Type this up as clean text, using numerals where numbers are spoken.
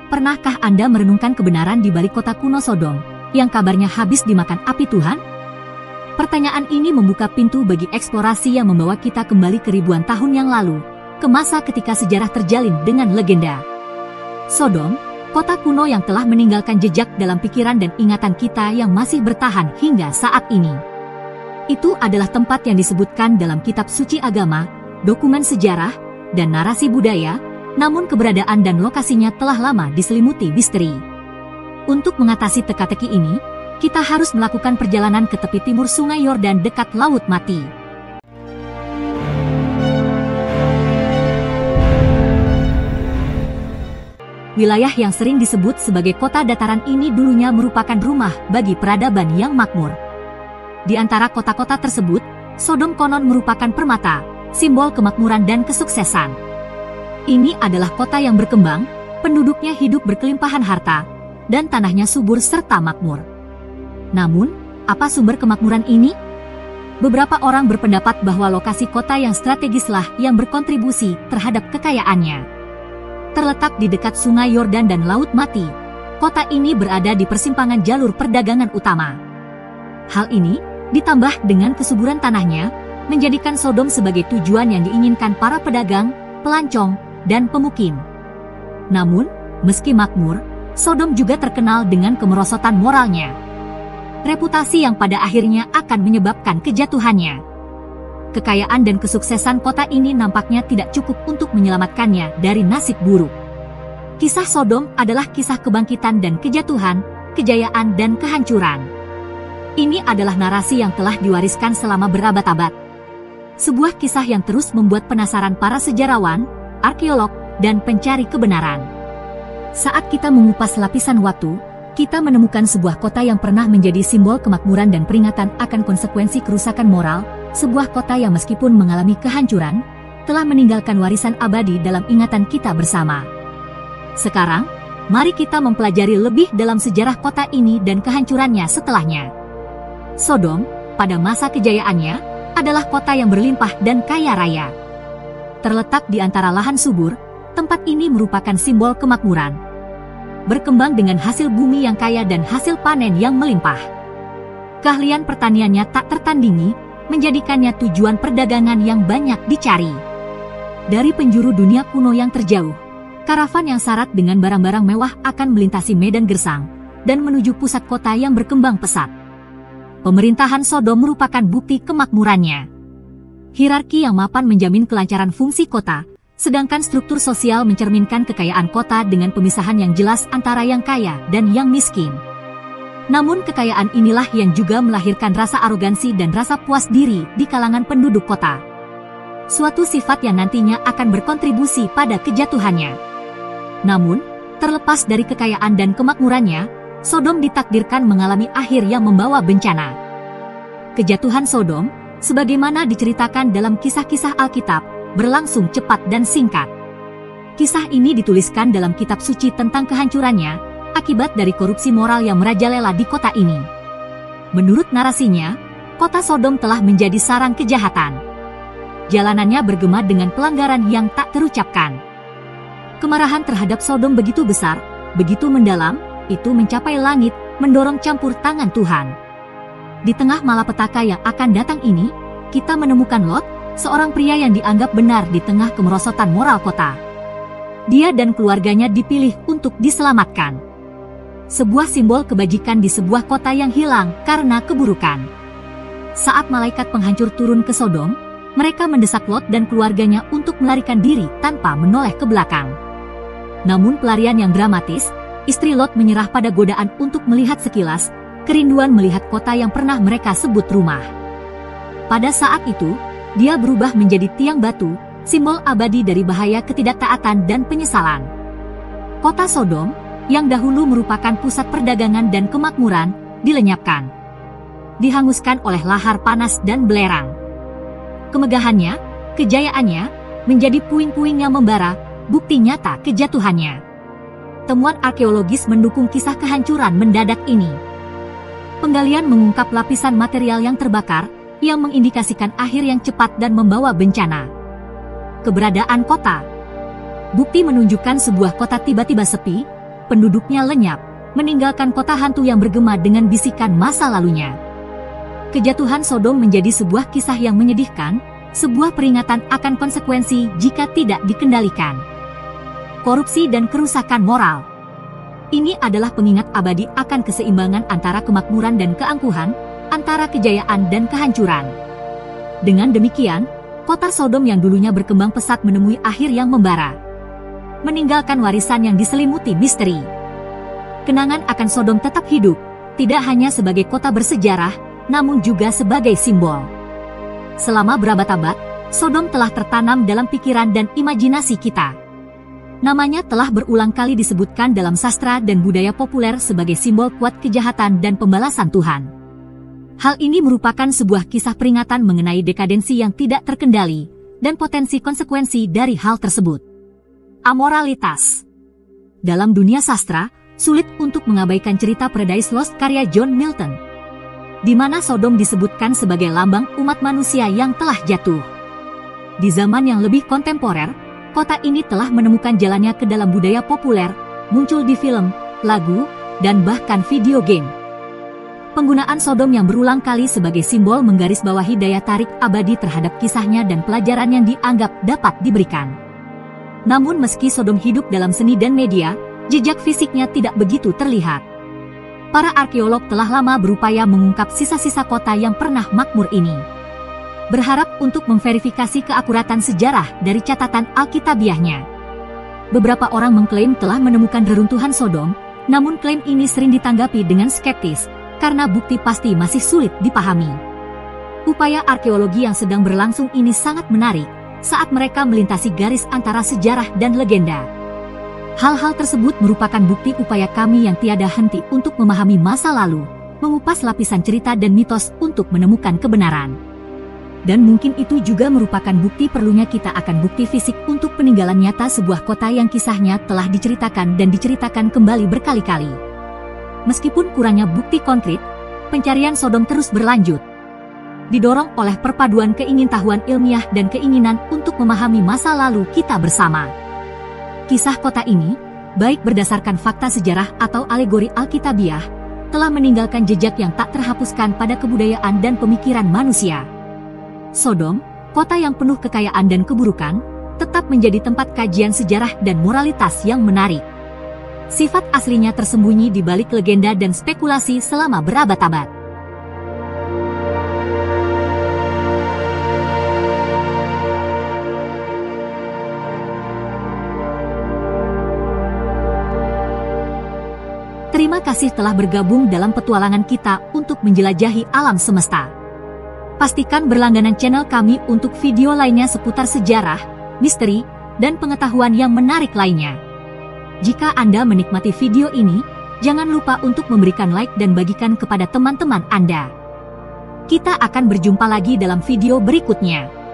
Pernahkah Anda merenungkan kebenaran di balik kota kuno Sodom, yang kabarnya habis dimakan api Tuhan? Pertanyaan ini membuka pintu bagi eksplorasi yang membawa kita kembali ke ribuan tahun yang lalu, ke masa ketika sejarah terjalin dengan legenda. Sodom, kota kuno yang telah meninggalkan jejak dalam pikiran dan ingatan kita yang masih bertahan hingga saat ini. Itu adalah tempat yang disebutkan dalam kitab suci agama, dokumen sejarah, dan narasi budaya, namun keberadaan dan lokasinya telah lama diselimuti misteri. Untuk mengatasi teka-teki ini, kita harus melakukan perjalanan ke tepi timur Sungai Yordan dekat Laut Mati. Wilayah yang sering disebut sebagai kota dataran ini dulunya merupakan rumah bagi peradaban yang makmur. Di antara kota-kota tersebut, Sodom konon merupakan permata, simbol kemakmuran dan kesuksesan. Ini adalah kota yang berkembang, penduduknya hidup berkelimpahan harta, dan tanahnya subur serta makmur. Namun, apa sumber kemakmuran ini? Beberapa orang berpendapat bahwa lokasi kota yang strategislah yang berkontribusi terhadap kekayaannya. Terletak di dekat Sungai Yordan dan Laut Mati, kota ini berada di persimpangan jalur perdagangan utama. Hal ini, ditambah dengan kesuburan tanahnya, menjadikan Sodom sebagai tujuan yang diinginkan para pedagang, pelancong, dan pemukim. Namun, meski makmur, Sodom juga terkenal dengan kemerosotan moralnya. Reputasi yang pada akhirnya akan menyebabkan kejatuhannya. Kekayaan dan kesuksesan kota ini nampaknya tidak cukup untuk menyelamatkannya dari nasib buruk. Kisah Sodom adalah kisah kebangkitan dan kejatuhan, kejayaan dan kehancuran. Ini adalah narasi yang telah diwariskan selama berabad-abad. Sebuah kisah yang terus membuat penasaran para sejarawan, arkeolog, dan pencari kebenaran. Saat kita mengupas lapisan waktu, kita menemukan sebuah kota yang pernah menjadi simbol kemakmuran dan peringatan akan konsekuensi kerusakan moral, sebuah kota yang meskipun mengalami kehancuran, telah meninggalkan warisan abadi dalam ingatan kita bersama. Sekarang, mari kita mempelajari lebih dalam sejarah kota ini dan kehancurannya setelahnya. Sodom, pada masa kejayaannya, adalah kota yang berlimpah dan kaya raya. Terletak di antara lahan subur, tempat ini merupakan simbol kemakmuran. Berkembang dengan hasil bumi yang kaya dan hasil panen yang melimpah. Keahlian pertaniannya tak tertandingi, menjadikannya tujuan perdagangan yang banyak dicari. Dari penjuru dunia kuno yang terjauh, karavan yang syarat dengan barang-barang mewah akan melintasi medan gersang, dan menuju pusat kota yang berkembang pesat. Pemerintahan Sodom merupakan bukti kemakmurannya. Hierarki yang mapan menjamin kelancaran fungsi kota, sedangkan struktur sosial mencerminkan kekayaan kota dengan pemisahan yang jelas antara yang kaya dan yang miskin. Namun kekayaan inilah yang juga melahirkan rasa arogansi dan rasa puas diri di kalangan penduduk kota. Suatu sifat yang nantinya akan berkontribusi pada kejatuhannya. Namun, terlepas dari kekayaan dan kemakmurannya, Sodom ditakdirkan mengalami akhir yang membawa bencana. Kejatuhan Sodom, sebagaimana diceritakan dalam kisah-kisah Alkitab, berlangsung cepat dan singkat. Kisah ini dituliskan dalam kitab suci tentang kehancurannya, akibat dari korupsi moral yang merajalela di kota ini. Menurut narasinya, kota Sodom telah menjadi sarang kejahatan. Jalanannya bergema dengan pelanggaran yang tak terucapkan. Kemarahan terhadap Sodom begitu besar, begitu mendalam, itu mencapai langit, mendorong campur tangan Tuhan. Di tengah malapetaka yang akan datang ini, kita menemukan Lot, seorang pria yang dianggap benar di tengah kemerosotan moral kota. Dia dan keluarganya dipilih untuk diselamatkan. Sebuah simbol kebajikan di sebuah kota yang hilang karena keburukan. Saat malaikat penghancur turun ke Sodom, mereka mendesak Lot dan keluarganya untuk melarikan diri tanpa menoleh ke belakang. Namun pelarian yang dramatis, istri Lot menyerah pada godaan untuk melihat sekilas, kerinduan melihat kota yang pernah mereka sebut rumah. Pada saat itu, dia berubah menjadi tiang batu, simbol abadi dari bahaya ketidaktaatan dan penyesalan. Kota Sodom, yang dahulu merupakan pusat perdagangan dan kemakmuran, dilenyapkan. Dihanguskan oleh lahar panas dan belerang. Kemegahannya, kejayaannya, menjadi puing-puing yang membara, bukti nyata kejatuhannya. Temuan arkeologis mendukung kisah kehancuran mendadak ini. Penggalian mengungkap lapisan material yang terbakar, yang mengindikasikan akhir yang cepat dan membawa bencana. Keberadaan kota. Bukti menunjukkan sebuah kota tiba-tiba sepi, penduduknya lenyap, meninggalkan kota hantu yang bergema dengan bisikan masa lalunya. Kejatuhan Sodom menjadi sebuah kisah yang menyedihkan, sebuah peringatan akan konsekuensi jika tidak dikendalikan. Korupsi dan kerusakan moral. Ini adalah pengingat abadi akan keseimbangan antara kemakmuran dan keangkuhan, antara kejayaan dan kehancuran. Dengan demikian, kota Sodom yang dulunya berkembang pesat menemui akhir yang membara, meninggalkan warisan yang diselimuti misteri. Kenangan akan Sodom tetap hidup, tidak hanya sebagai kota bersejarah, namun juga sebagai simbol. Selama berabad-abad, Sodom telah tertanam dalam pikiran dan imajinasi kita. Namanya telah berulang kali disebutkan dalam sastra dan budaya populer sebagai simbol kuat kejahatan dan pembalasan Tuhan. Hal ini merupakan sebuah kisah peringatan mengenai dekadensi yang tidak terkendali dan potensi konsekuensi dari hal tersebut. Amoralitas. Dalam dunia sastra, sulit untuk mengabaikan cerita Paradise Lost karya John Milton, di mana Sodom disebutkan sebagai lambang umat manusia yang telah jatuh. Di zaman yang lebih kontemporer, kota ini telah menemukan jalannya ke dalam budaya populer, muncul di film, lagu, dan bahkan video game. Penggunaan Sodom yang berulang kali sebagai simbol menggarisbawahi daya tarik abadi terhadap kisahnya dan pelajaran yang dianggap dapat diberikan. Namun meski Sodom hidup dalam seni dan media, jejak fisiknya tidak begitu terlihat. Para arkeolog telah lama berupaya mengungkap sisa-sisa kota yang pernah makmur ini, berharap untuk memverifikasi keakuratan sejarah dari catatan Alkitabiahnya. Beberapa orang mengklaim telah menemukan reruntuhan Sodom, namun klaim ini sering ditanggapi dengan skeptis, karena bukti pasti masih sulit dipahami. Upaya arkeologi yang sedang berlangsung ini sangat menarik, saat mereka melintasi garis antara sejarah dan legenda. Hal-hal tersebut merupakan bukti upaya kami yang tiada henti untuk memahami masa lalu, mengupas lapisan cerita dan mitos untuk menemukan kebenaran. Dan mungkin itu juga merupakan bukti perlunya kita akan bukti fisik untuk peninggalan nyata sebuah kota yang kisahnya telah diceritakan dan diceritakan kembali berkali-kali. Meskipun kurangnya bukti konkret, pencarian Sodom terus berlanjut, didorong oleh perpaduan keingintahuan ilmiah dan keinginan untuk memahami masa lalu kita bersama. Kisah kota ini, baik berdasarkan fakta sejarah atau alegori Alkitabiah, telah meninggalkan jejak yang tak terhapuskan pada kebudayaan dan pemikiran manusia. Sodom, kota yang penuh kekayaan dan keburukan, tetap menjadi tempat kajian sejarah dan moralitas yang menarik. Sifat aslinya tersembunyi di balik legenda dan spekulasi selama berabad-abad. Terima kasih telah bergabung dalam petualangan kita untuk menjelajahi alam semesta. Pastikan berlangganan channel kami untuk video lainnya seputar sejarah, misteri, dan pengetahuan yang menarik lainnya. Jika Anda menikmati video ini, jangan lupa untuk memberikan like dan bagikan kepada teman-teman Anda. Kita akan berjumpa lagi dalam video berikutnya.